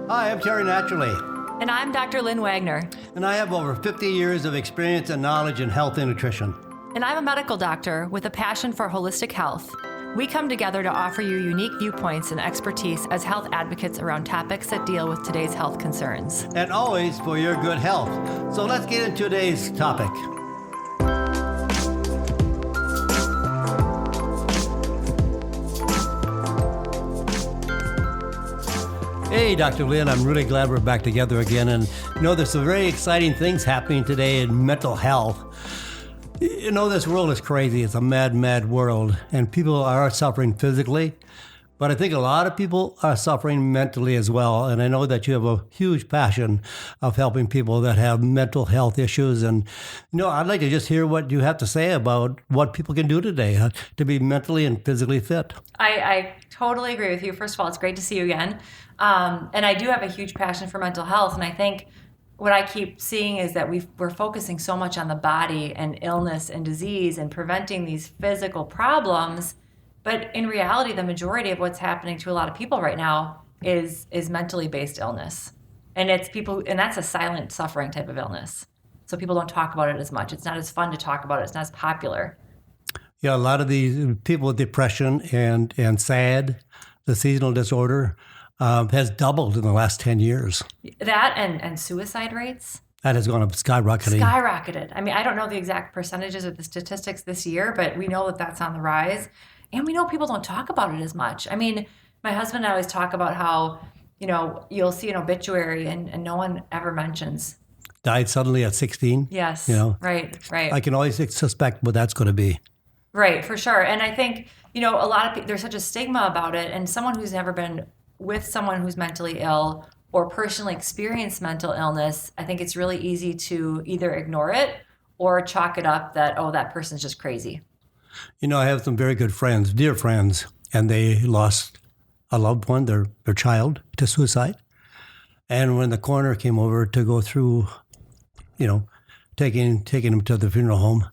Hi, I'm Terry Naturally, And I'm Dr. Lynn Wagner. and I have over 50 years of experience and knowledge in health and nutrition. And I'm a medical doctor with a passion for holistic health. We come together to offer you unique viewpoints and expertise as health advocates around topics that deal with today's health concerns. And always for your good health. So let's get into today's topic. Hey, Dr. Lynn, I'm really glad we're back together again. And there's some very exciting things happening today in mental health. This world is crazy. It's a mad, mad world. And people are suffering physically. But I think a lot of people are suffering mentally as well. And I know that you have a huge passion of helping people that have mental health issues. And, I'd like to just hear what you have to say about what people can do today to be mentally and physically fit. I totally agree with you. First of all, it's great to see you again. And I do have a huge passion for mental health. And I think what I keep seeing is that we're focusing so much on the body and illness and disease and preventing these physical problems. But in reality, the majority of what's happening to a lot of people right now is mentally based illness. And that's a silent suffering type of illness. So people don't talk about it as much. It's not as fun to talk about it. It's not as popular. Yeah, a lot of these people with depression and SAD, the seasonal disorder, has doubled in the last 10 years. That and suicide rates. That has gone up skyrocketing. Skyrocketed. I mean, I don't know the exact percentages of the statistics this year, but we know that that's on the rise. And we know people don't talk about it as much. I mean, my husband and I always talk about how, you'll see an obituary and no one ever mentions. Died suddenly at 16. Yes. Right. I can always suspect what that's going to be. Right, for sure. And I think, a lot of people, there's such a stigma about it. And someone who's never been with someone who's mentally ill or personally experienced mental illness, I think it's really easy to either ignore it or chalk it up that, oh, that person's just crazy. I have some very good friends, dear friends, and they lost a loved one, their child, to suicide. And when the coroner came over to go through, taking him to the funeral home,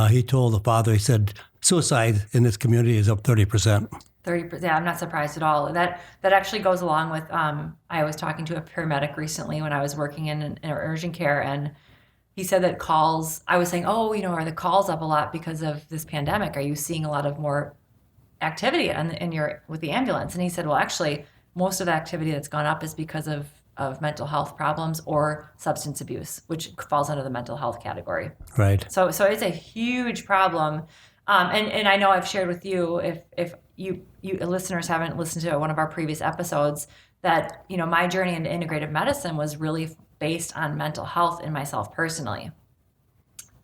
he told the father, he said, suicide in this community is up 30%. 30%. Yeah, I'm not surprised at all. That actually goes along with, I was talking to a paramedic recently when I was working in urgent care, and he said that calls, I was saying, are the calls up a lot because of this pandemic? Are you seeing a lot of more activity with the ambulance? And he said, well, actually, most of the activity that's gone up is because of mental health problems or substance abuse, which falls under the mental health category. Right. So it's a huge problem. And I know I've shared with you, if you listeners haven't listened to one of our previous episodes, that, my journey into integrative medicine was really based on mental health in myself personally.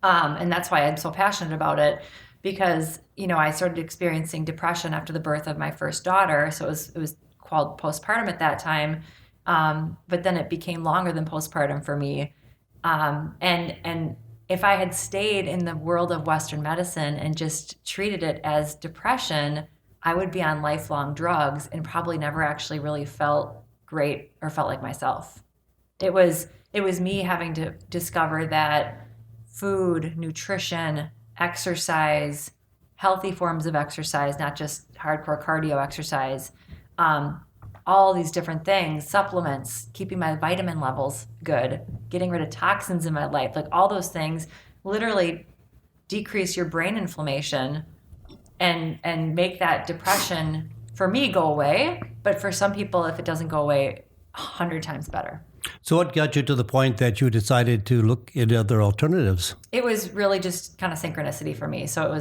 And that's why I'm so passionate about it, because, I started experiencing depression after the birth of my first daughter. So it was called postpartum at that time. But then it became longer than postpartum for me. And if I had stayed in the world of Western medicine and just treated it as depression, I would be on lifelong drugs and probably never actually really felt great or felt like myself. It was me having to discover that food, nutrition, exercise, healthy forms of exercise, not just hardcore cardio exercise, all these different things, supplements, keeping my vitamin levels good, getting rid of toxins in my life, like all those things literally decrease your brain inflammation and make that depression, for me, go away. But for some people, if it doesn't go away, 100 times better. So what got you to the point that you decided to look at other alternatives? It was really just kind of synchronicity for me. So I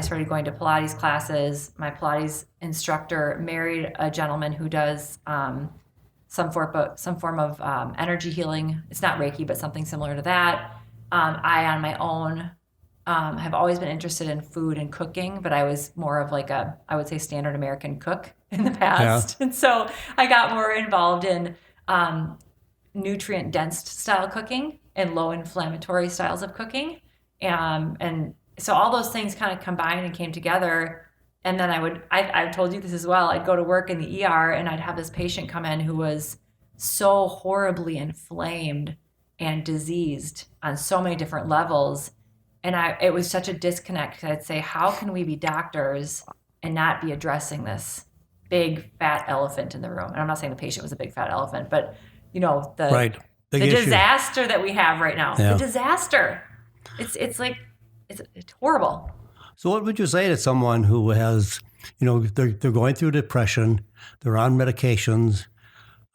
started going to Pilates classes. My Pilates instructor married a gentleman who does some form of energy healing. It's not Reiki, but something similar to that. I, on my own, have always been interested in food and cooking, but I was more of like I would say, standard American cook in the past. Yeah. And so I got more involved in nutrient-dense style cooking and low inflammatory styles of cooking. And so all those things kind of combined and came together. And then I've told you this as well, I'd go to work in the ER and I'd have this patient come in who was so horribly inflamed and diseased on so many different levels. And it was such a disconnect. I'd say, how can we be doctors and not be addressing this big fat elephant in the room. And I'm not saying the patient was a big fat elephant, but the Right. Big the issue. disaster that we have right now. Yeah. The disaster. It's like it's horrible. So what would you say to someone who has, they're going through depression, they're on medications.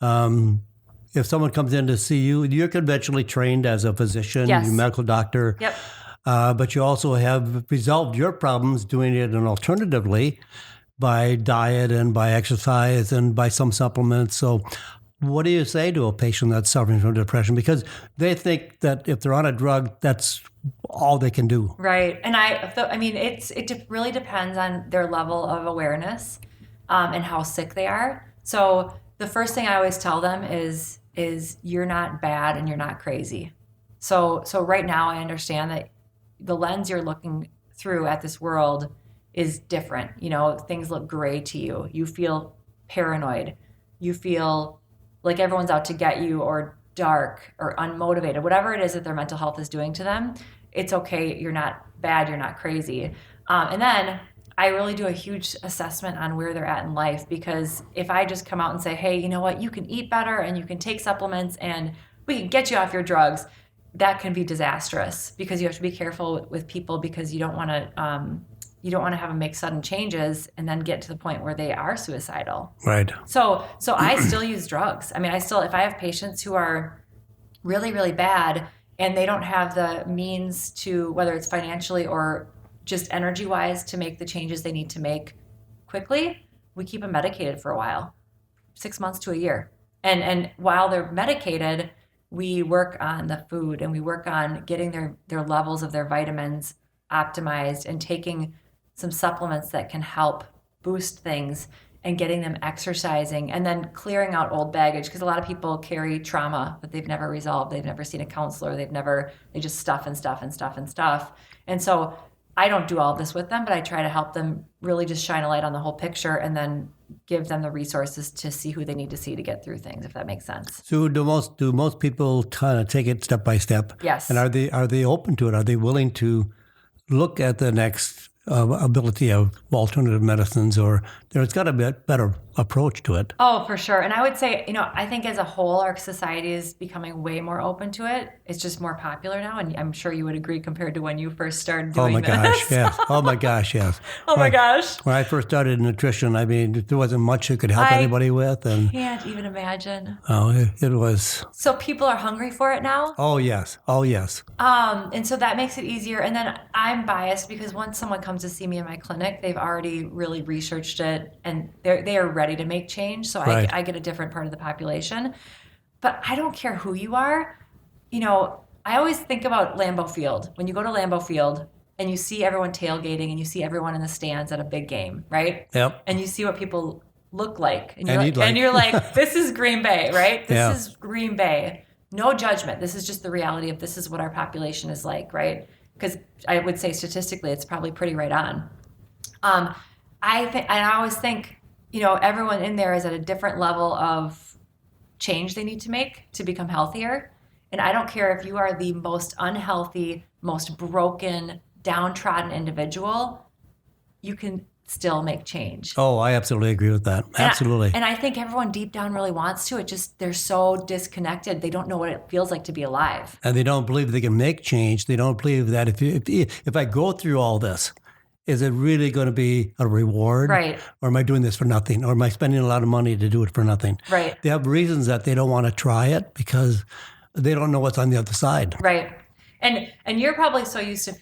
If someone comes in to see you, you're conventionally trained as a physician, Yes. you're a medical doctor. Yep. But you also have resolved your problems doing it alternatively by diet and by exercise and by some supplements. So what do you say to a patient that's suffering from depression? Because they think that if they're on a drug, that's all they can do. Right. And it really depends on their level of awareness and how sick they are. So the first thing I always tell them is you're not bad and you're not crazy. So right now I understand that the lens you're looking through at this world is different. Things look gray to you. You feel paranoid. You feel like everyone's out to get you, or dark or unmotivated, whatever it is that their mental health is doing to them. It's okay. You're not bad. You're not crazy. And then I really do a huge assessment on where they're at in life, because if I just come out and say, hey, you know what, you can eat better and you can take supplements and we can get you off your drugs, that can be disastrous, because you have to be careful with people, because you don't want to have them make sudden changes and then get to the point where they are suicidal. Right. So I still use drugs. I mean, if I have patients who are really, really bad and they don't have the means to, whether it's financially or just energy-wise, to make the changes they need to make quickly, we keep them medicated for a while, 6 months to a year. And while they're medicated, we work on the food and we work on getting their levels of their vitamins optimized and taking some supplements that can help boost things, and getting them exercising, and then clearing out old baggage, because a lot of people carry trauma that they've never resolved. They've never seen a counselor. They just stuff and stuff and stuff and stuff. And so I don't do all of this with them, but I try to help them really just shine a light on the whole picture, and then give them the resources to see who they need to see to get through things, if that makes sense. So do most people kind of take it step by step? Yes. And are they open to it? Are they willing to look at the next ability of alternative medicines, or there's got to be a better approach to it? Oh, for sure. And I would say, I think as a whole, our society is becoming way more open to it. It's just more popular now. And I'm sure you would agree compared to when you first started doing this. Oh my gosh, yes. Oh my gosh, yes. Oh my gosh. When I first started nutrition, there wasn't much you could help anybody with. And can't even imagine. It was. So people are hungry for it now? Oh, yes. Oh, yes. And so that makes it easier. And then I'm biased, because once someone comes to see me in my clinic, they've already really researched it and they are ready to make change. So Right. I get a different part of the population. But I don't care who you are. I always think about Lambeau Field. When you go to Lambeau Field and you see everyone tailgating and you see everyone in the stands at a big game, right? Yep. And you see what people look like. And And you're like, this is Green Bay, right? This Yeah. is Green Bay. No judgment. This is just the reality of this is what our population is like, right? Because I would say statistically, it's probably pretty right on. I always think, everyone in there is at a different level of change they need to make to become healthier. And I don't care if you are the most unhealthy, most broken, downtrodden individual, you can still make change. Oh, I absolutely agree with that. Absolutely. And I think everyone deep down really wants to. It just, they're so disconnected. They don't know what it feels like to be alive. And they don't believe they can make change. They don't believe that if I go through all this, is it really going to be a reward? Right. Or am I doing this for nothing? Or am I spending a lot of money to do it for nothing? Right. They have reasons that they don't want to try it because they don't know what's on the other side. Right. And you're probably so used to,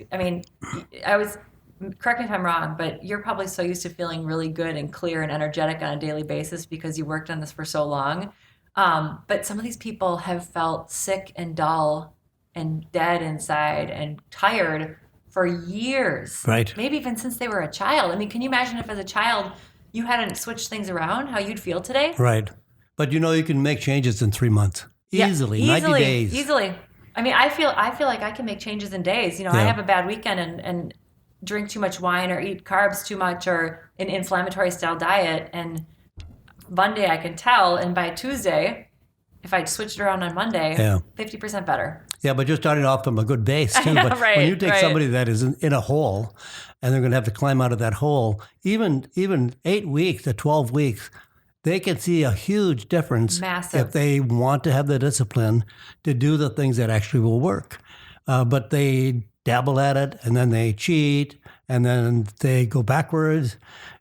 correct me if I'm wrong, but you're probably so used to feeling really good and clear and energetic on a daily basis because you worked on this for so long. But some of these people have felt sick and dull and dead inside and tired for years. Right. Maybe even since they were a child. I mean, can you imagine if as a child you hadn't switched things around, how you'd feel today? Right. But you can make changes in 3 months. Easily, 90 days. Easily. I mean, I feel like I can make changes in days. I have a bad weekend and drink too much wine or eat carbs too much or an inflammatory style diet, and Monday I can tell, and by Tuesday if I switched around on Monday, Yeah. 50% better. Yeah, but you're starting off from a good base too. know, But right, when you take right. somebody that is in a hole, and they're going to have to climb out of that hole, even 8 weeks to 12 weeks, they can see a huge difference Massive. if they want to have the discipline to do the things that actually will work. But they dabble at it, and then they cheat, and then they go backwards,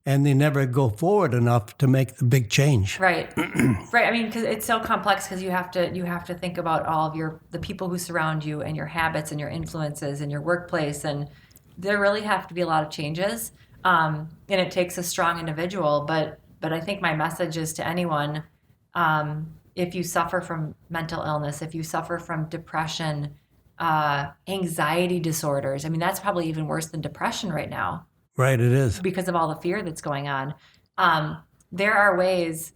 and they never go forward enough to make the big change. Right. Right. I mean, because it's so complex because you have to think about all of the people who surround you and your habits and your influences and your workplace. And there really have to be a lot of changes. And it takes a strong individual. But I think my message is to anyone, if you suffer from mental illness, if you suffer from depression, anxiety disorders, I mean, that's probably even worse than depression right now. Right, it is. Because of all the fear that's going on. There are ways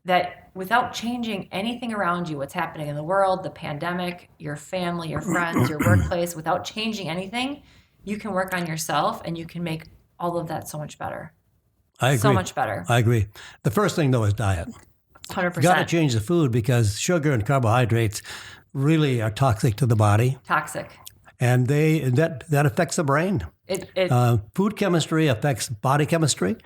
that without changing anything around you, what's happening in the world, the pandemic, your family, your friends, your workplace, without changing anything, you can work on yourself and you can make all of that so much better. I agree. So much better. I agree. The first thing, though, is diet. 100%. You got to change the food because sugar and carbohydrates really are toxic to the body. Toxic. And that affects the brain. Food chemistry affects body chemistry.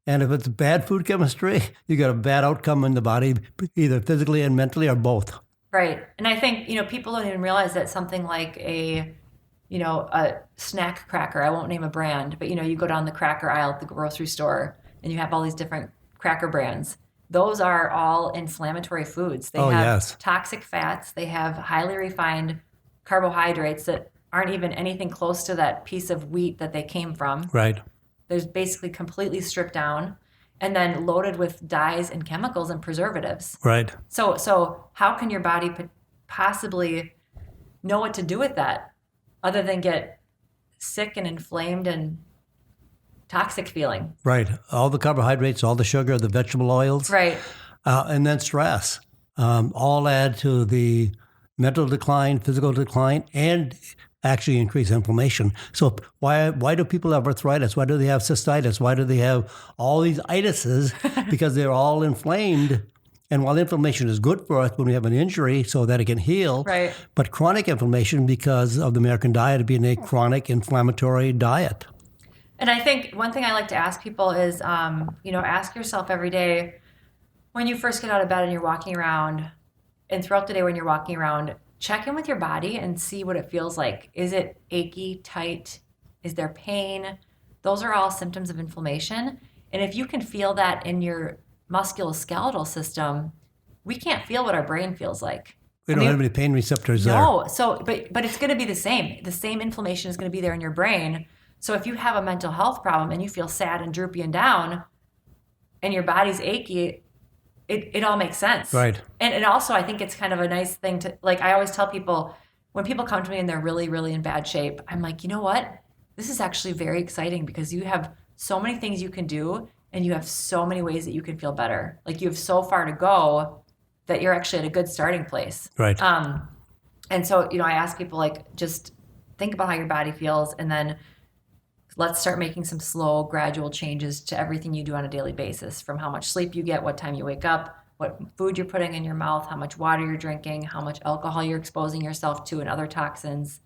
And if it's bad food chemistry, you get a bad outcome in the body, either physically and mentally or both. Right. And I think, people don't even realize that something like a snack cracker, I won't name a brand, but, you go down the cracker aisle at the grocery store and you have all these different cracker brands. Those are all inflammatory foods. They have toxic fats. They have highly refined carbohydrates that aren't even anything close to that piece of wheat that they came from. Right. There's basically completely stripped down and then loaded with dyes and chemicals and preservatives. Right. So how can your body possibly know what to do with that other than get sick and inflamed and toxic feeling? Right. All the carbohydrates, all the sugar, the vegetable oils. Right. And then stress. All add to the mental decline, physical decline, and actually increase inflammation. So why do people have arthritis? Why do they have cystitis? Why do they have all these itises? Because they're all inflamed. And while inflammation is good for us when we have an injury so that it can heal, right. But chronic inflammation, because of the American diet being a chronic inflammatory diet. And I think one thing I like to ask people is, ask yourself every day when you first get out of bed and you're walking around, and throughout the day when you're walking around, check in with your body and see what it feels like. Is it achy, tight? Is there pain? Those are all symptoms of inflammation. And if you can feel that in your musculoskeletal system, we can't feel what our brain feels like. We don't have any pain receptors there. No, but it's going to be the same. The same inflammation is going to be there in your brain. So if you have a mental health problem and you feel sad and droopy and down and your body's achy, it all makes sense. Right. And also, I think it's kind of a nice thing to, like, I always tell people, when people come to me and they're really, really in bad shape, I'm like, you know what? This is actually very exciting because you have so many things you can do and you have so many ways that you can feel better. Like, you have so far to go that you're actually at a good starting place. Right. And so, I ask people, like, just think about how your body feels and then let's start making some slow, gradual changes to everything you do on a daily basis, from how much sleep you get, what time you wake up, what food you're putting in your mouth, how much water you're drinking, how much alcohol you're exposing yourself to and other toxins.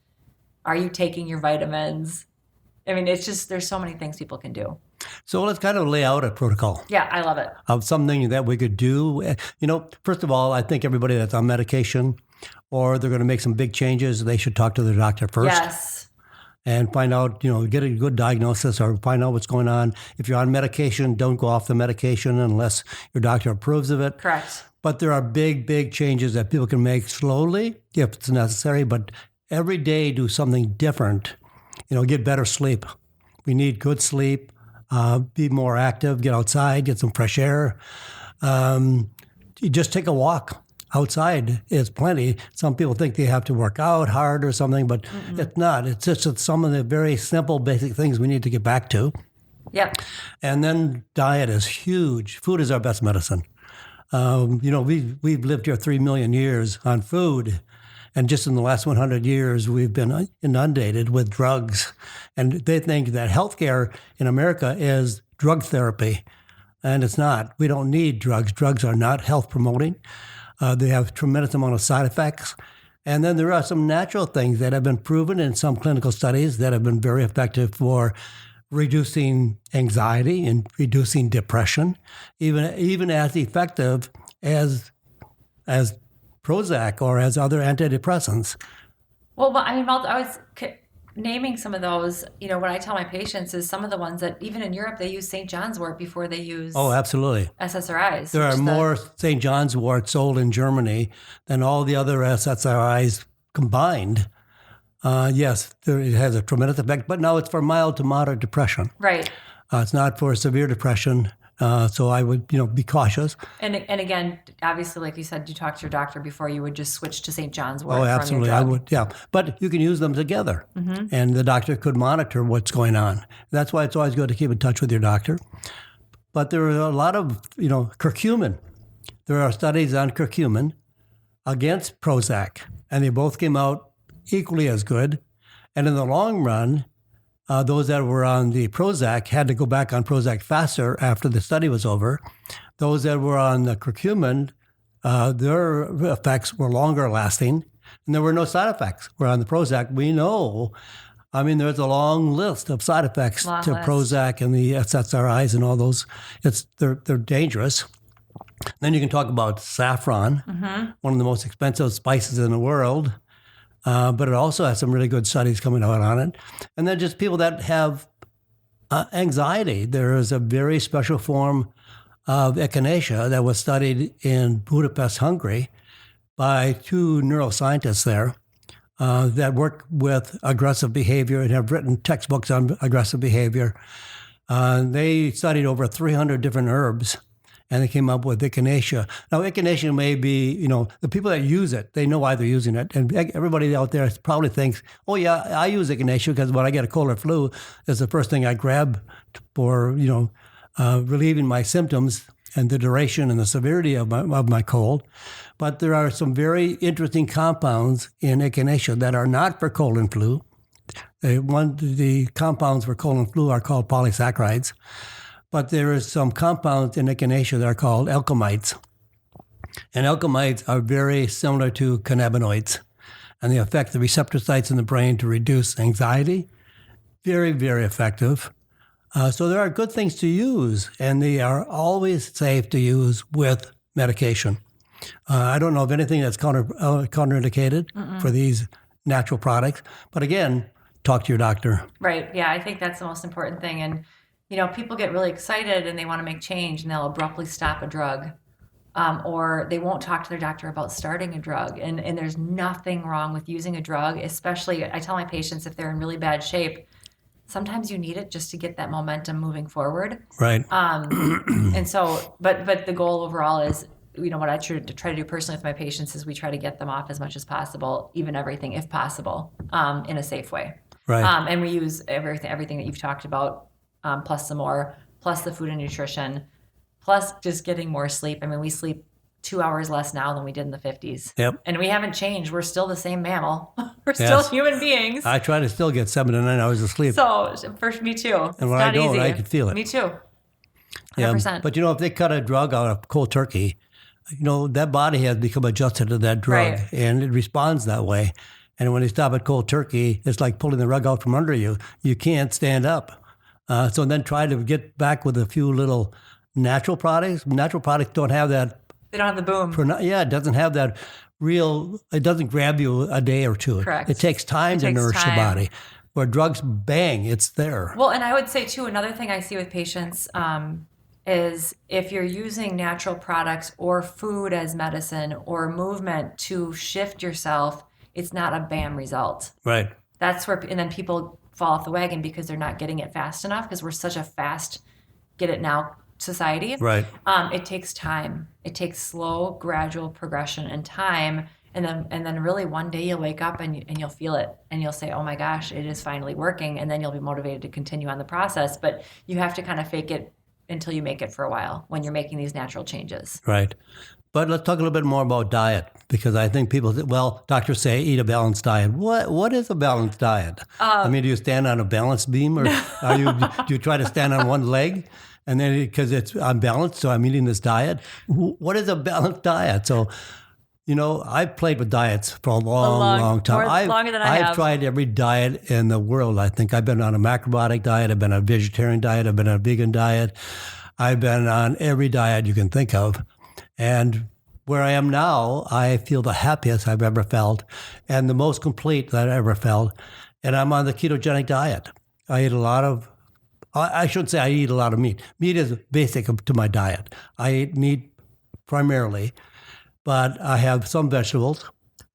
Are you taking your vitamins? I mean, it's just, there's so many things people can do. So let's kind of lay out a protocol. Yeah, I love it. Of something that we could do. First of all, I think everybody that's on medication or they're going to make some big changes, they should talk to their doctor first. Yes. And find out, get a good diagnosis or find out what's going on. If you're on medication, don't go off the medication unless your doctor approves of it. Correct. But there are big, big changes that people can make slowly if it's necessary, but every day do something different. Get better sleep. We need good sleep, be more active, get outside, get some fresh air. You just take a walk. Outside is plenty. Some people think they have to work out hard or something, but it's not. It's just some of the very simple, basic things we need to get back to. Yep. And then diet is huge. Food is our best medicine. We've lived here 3 million years on food. And just in the last 100 years, we've been inundated with drugs. And they think that healthcare in America is drug therapy. And it's not. We don't need drugs. Drugs are not health promoting. They have tremendous amount of side effects. And then there are some natural things that have been proven in some clinical studies that have been very effective for reducing anxiety and reducing depression, even as effective as Prozac or as other antidepressants. Well, I mean, I was naming some of those. What I tell my patients is some of the ones that even in Europe they use St. John's wort before they use absolutely SSRIs. There are more St. John's wort sold in Germany than all the other SSRIs combined. Yes, it has a tremendous effect, but no, it's for mild to moderate depression. Right. It's not for severe depression. So I would, be cautious. And again, obviously, like you said, you talked to your doctor before you would just switch to St. John's wort. Oh, absolutely, from your drug. I would. Yeah, but you can use them together, and the doctor could monitor what's going on. That's why it's always good to keep in touch with your doctor. But there are a lot of, curcumin. There are studies on curcumin against Prozac, and they both came out equally as good. And in the long run, those that were on the Prozac had to go back on Prozac faster after the study was over. Those that were on the curcumin, their effects were longer lasting, and there were no side effects. Where on the Prozac, we know, there's a long list of side effects to Prozac and the SSRIs and all those. They're dangerous. Then you can talk about saffron, one of the most expensive spices in the world. But it also has some really good studies coming out on it. And then just people that have anxiety. There is a very special form of echinacea that was studied in Budapest, Hungary, by two neuroscientists there that work with aggressive behavior and have written textbooks on aggressive behavior. They studied over 300 different herbs, and they came up with echinacea. Now, echinacea may be, the people that use it, they know why they're using it. And everybody out there probably thinks, oh, yeah, I use echinacea because when I get a cold or flu, it's the first thing I grab for, relieving my symptoms and the duration and the severity of my cold. But there are some very interesting compounds in echinacea that are not for cold and flu. The compounds for cold and flu are called polysaccharides. But there is some compounds in echinacea that are called alkaloids. And alkaloids are very similar to cannabinoids. And they affect the receptor sites in the brain to reduce anxiety. Very, very effective. So there are good things to use, and they are always safe to use with medication. I don't know of anything that's contraindicated for these natural products. But again, talk to your doctor. Right. Yeah, I think that's the most important thing. And people get really excited and they want to make change, and they'll abruptly stop a drug, or they won't talk to their doctor about starting a drug. And there's nothing wrong with using a drug, especially I tell my patients if they're in really bad shape, sometimes you need it just to get that momentum moving forward. Right. And so, but the goal overall is, what I try to do personally with my patients is we try to get them off as much as possible, even everything if possible, in a safe way. Right. And we use everything that you've talked about. Plus some more, plus the food and nutrition, plus just getting more sleep. We sleep 2 hours less now than we did in the 50s. Yep. And we haven't changed. We're still the same mammal. We're still human beings. I try to still get 7 to 9 hours of sleep. So, for me too. It's and when not I don't, easy. I can feel it. Me too. 100%. Yeah, but if they cut a drug out of cold turkey, that body has become adjusted to that drug, right. And it responds that way. And when they stop at cold turkey, it's like pulling the rug out from under you. You can't stand up. So then try to get back with a few little natural products. Natural products don't have that. They don't have the boom. It doesn't have that it doesn't grab you a day or two. Correct. It takes time to nourish the body. Where drugs, bang, it's there. Well, and I would say too, another thing I see with patients is if you're using natural products or food as medicine or movement to shift yourself, it's not a bam result. Right. That's where, and then people fall off the wagon because they're not getting it fast enough because we're such a fast get it now society. Right. It takes time. It takes slow, gradual progression and time. And then really one day you'll wake up and you'll feel it and you'll say, oh my gosh, it is finally working. And then you'll be motivated to continue on the process. But you have to kind of fake it until you make it for a while when you're making these natural changes. Right. But let's talk a little bit more about diet, because I think people say, well, doctors say eat a balanced diet. What is a balanced diet? Do you stand on a balance beam, or do you try to stand on one leg? And then because I'm balanced, so I'm eating this diet. What is a balanced diet? So I've played with diets for a long time. Longer than I have. I've tried every diet in the world. I think I've been on a macrobiotic diet. I've been on a vegetarian diet. I've been on a vegan diet. I've been on every diet you can think of. And where I am now, I feel the happiest I've ever felt and the most complete that I ever felt. And I'm on the ketogenic diet. I eat a lot of, I shouldn't say I eat a lot of meat. Meat is basic to my diet. I eat meat primarily, but I have some vegetables,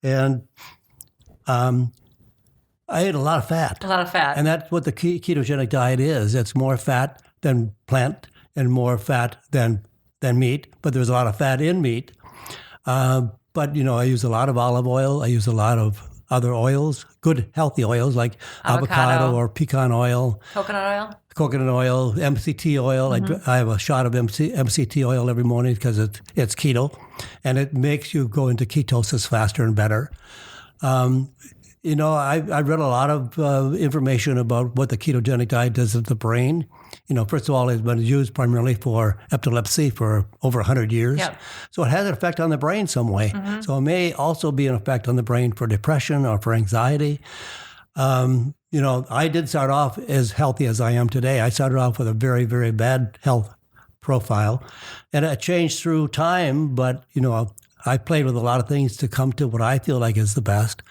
and I eat a lot of fat. A lot of fat. And that's what the ketogenic diet is. It's more fat than plant and more fat than meat, but there's a lot of fat in meat. But, I use a lot of olive oil. I use a lot of other oils, good healthy oils like avocado or pecan oil. Coconut oil, MCT oil. I have a shot of MCT oil every morning because it's keto, and it makes you go into ketosis faster and better. I read a lot of information about what the ketogenic diet does to the brain. First of all, it's been used primarily for epilepsy for over 100 years. Yep. So it has an effect on the brain some way. Mm-hmm. So it may also be an effect on the brain for depression or for anxiety. I did start off as healthy as I am today. I started off with a very, very bad health profile, and it changed through time. But, I played with a lot of things to come to what I feel like is the best.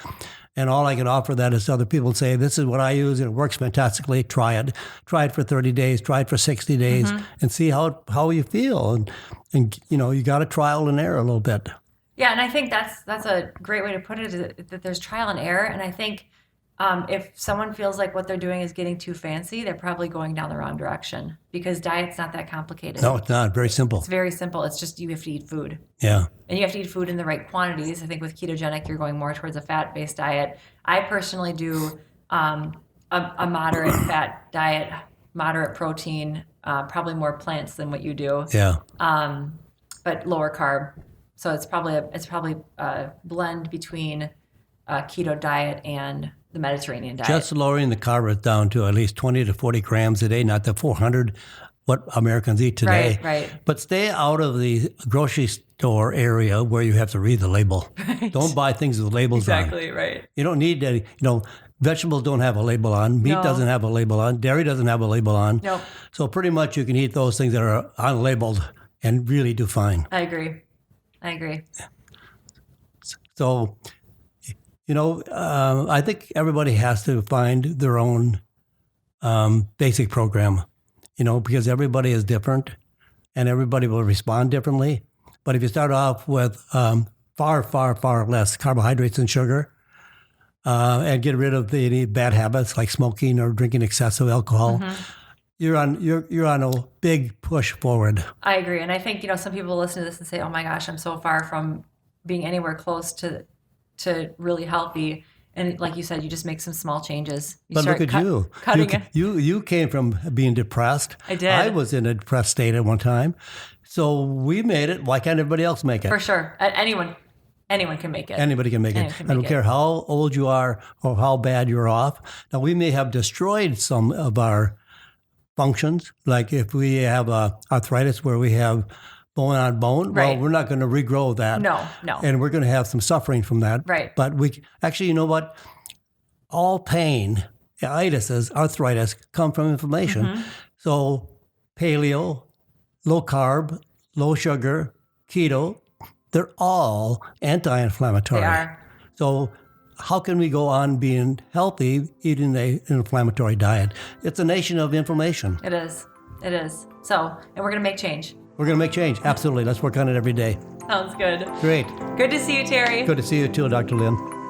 And all I can offer that is to other people and say, this is what I use and it works fantastically. Try it. Try it for 30 days. Try it for 60 days and see how you feel. And you got to trial and error a little bit. Yeah, and I think that's a great way to put it, is that there's trial and error. And I think if someone feels like what they're doing is getting too fancy, they're probably going down the wrong direction, because diet's not that complicated. No, it's not. Very simple. It's very simple. It's just you have to eat food. Yeah. And you have to eat food in the right quantities. I think with ketogenic, you're going more towards a fat-based diet. I personally do a moderate fat diet, moderate protein, probably more plants than what you do. Yeah. But lower carb. So it's probably a blend between a keto diet and the Mediterranean diet. Just lowering the carbs down to at least 20 to 40 grams a day, not the 400 what Americans eat today. Right. But stay out of the grocery store area where you have to read the label. Right. Don't buy things with labels on. Exactly, right. You don't need any, vegetables don't have a label on. Meat doesn't have a label on. Dairy doesn't have a label on. Nope. So pretty much you can eat those things that are unlabeled and really do fine. I agree. So, I think everybody has to find their own basic program, because everybody is different and everybody will respond differently. But if you start off with far, far, far less carbohydrates and sugar and get rid of any bad habits like smoking or drinking excessive alcohol, you're on a big push forward. I agree. And I think, some people listen to this and say, oh my gosh, I'm so far from being anywhere close to really healthy. And like you said, you just make some small changes. But look at you. Cutting it. You came from being depressed. I did. I was in a depressed state at one time. So we made it. Why can't everybody else make it? For sure. Anyone can make it. Anybody can make it. I don't care how old you are or how bad you're off. Now, we may have destroyed some of our functions. Like if we have arthritis where we have bone on bone, right. Well, we're not going to regrow that. No. And we're going to have some suffering from that. Right. But actually, you know what? All pain, itises, arthritis, come from inflammation. So paleo, low carb, low sugar, keto, they're all anti-inflammatory. They are. So how can we go on being healthy eating an inflammatory diet? It's a nation of inflammation. It is. So, and we're going to make change. We're going to make change. Absolutely. Let's work on it every day. Sounds good. Great. Good to see you, Terry. Good to see you too, Dr. Lynn.